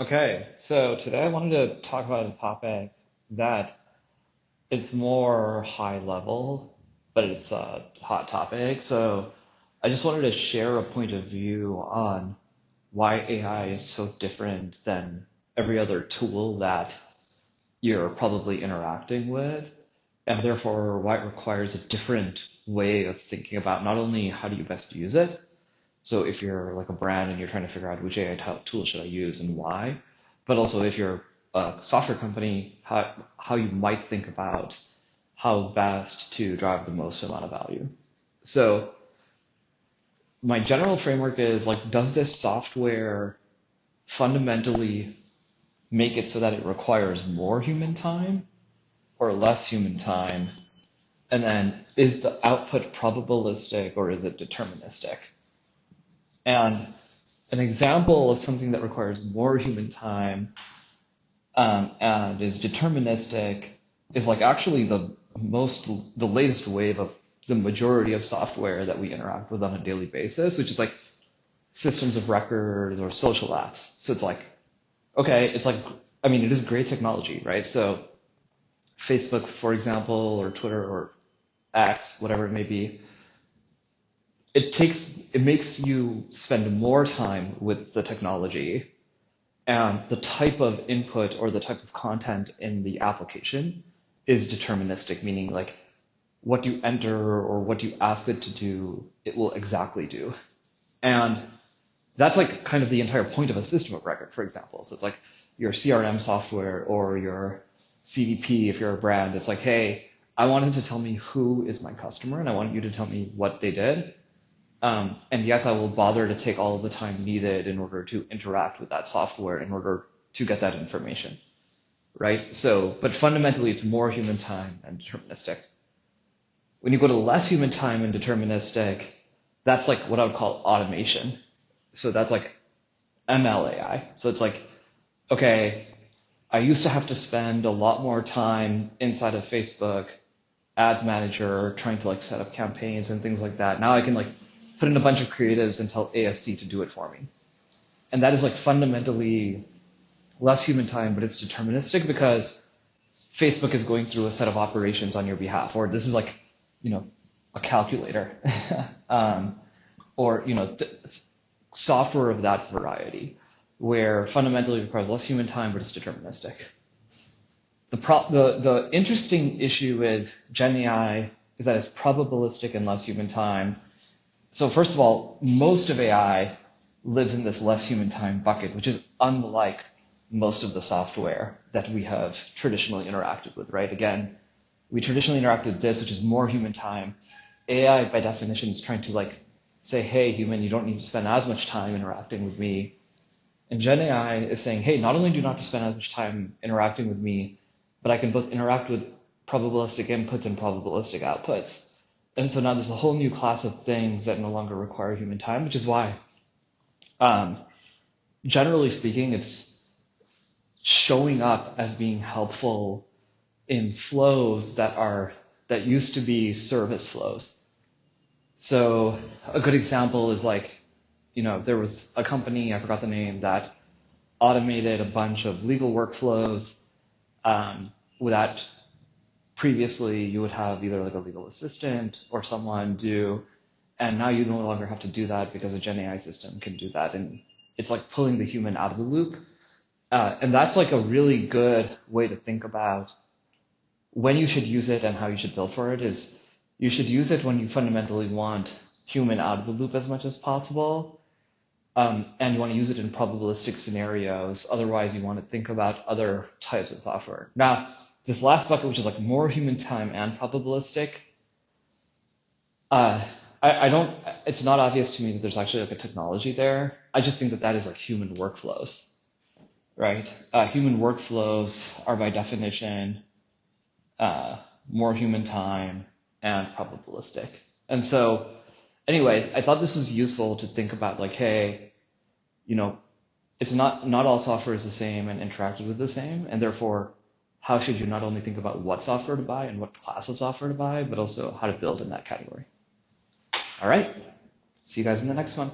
Okay, so today I wanted to talk about a topic that is more high level, but it's a hot topic. So I just wanted to share a point of view on why AI is so different than every other tool that you're probably interacting with, and therefore why it requires a different way of thinking about not only how do you best use it, so if you're like a brand and you're trying to figure out which AI tool should I use and why, but also if you're a software company, how you might think about how best to drive the most amount of value. So my general framework is like, does this software fundamentally make it so that it requires more human time or less human time? And then is the output probabilistic or is it deterministic? And an example of something that requires more human time and is deterministic is like actually the latest wave of the majority of software that we interact with on a daily basis, which is like systems of records or social apps. So it's like, okay, it's like, I mean, it is great technology, right? So Facebook, for example, or Twitter or X, whatever it may be, it makes you spend more time with the technology, and the type of input or the type of content in the application is deterministic, meaning like what you enter or what you ask it to do, it will exactly do. And that's like kind of the entire point of a system of record, for example. So it's like your CRM software or your CDP, if you're a brand, it's like, hey, I wanted to tell me who is my customer and I want you to tell me what they did. And yes, I will bother to take all of the time needed in order to interact with that software in order to get that information, right? So, but fundamentally, it's more human time and deterministic. When you go to less human time and deterministic, that's like what I would call automation. So that's like MLAI. So it's like, okay, I used to have to spend a lot more time inside of Facebook ads manager trying to like set up campaigns and things like that. Now I can like put in a bunch of creatives and tell ASC to do it for me. And that is like fundamentally less human time, but it's deterministic because Facebook is going through a set of operations on your behalf, or this is like, you know, a calculator, or, software of that variety, where fundamentally requires less human time, but it's deterministic. The interesting issue with Gen AI is that it's probabilistic and less human time. So first of all, most of AI lives in this less human time bucket, which is unlike most of the software that we have traditionally interacted with, right? Again, we traditionally interact with this, which is more human time. AI, by definition, is trying to like say, hey, human, you don't need to spend as much time interacting with me. And Gen AI is saying, hey, not only do you not have to spend as much time interacting with me, but I can both interact with probabilistic inputs and probabilistic outputs. And so now there's a whole new class of things that no longer require human time, which is why, um, generally speaking, it's showing up as being helpful in flows that used to be service flows. So a good example is like, there was a company, I forgot the name, that automated a bunch of legal workflows without previously you would have either like a legal assistant or someone do, and now you no longer have to do that because a Gen AI system can do that. And it's like pulling the human out of the loop. And that's like a really good way to think about when you should use it and how you should build for it is you should use it when you fundamentally want human out of the loop as much as possible. And you want to use it in probabilistic scenarios. Otherwise, you want to think about other types of software. Now, this last bucket, which is like more human time and probabilistic, uh, I don't, it's not obvious to me that there's actually like a technology there. I just think that that is like human workflows, right? Human workflows are by definition uh, more human time and probabilistic. And so, anyways, I thought this was useful to think about like, hey, you know, it's not all software is the same and interacted with the same, and therefore, how should you not only think about what software to buy and what class of software to buy, but also how to build in that category. All right, see you guys in the next one.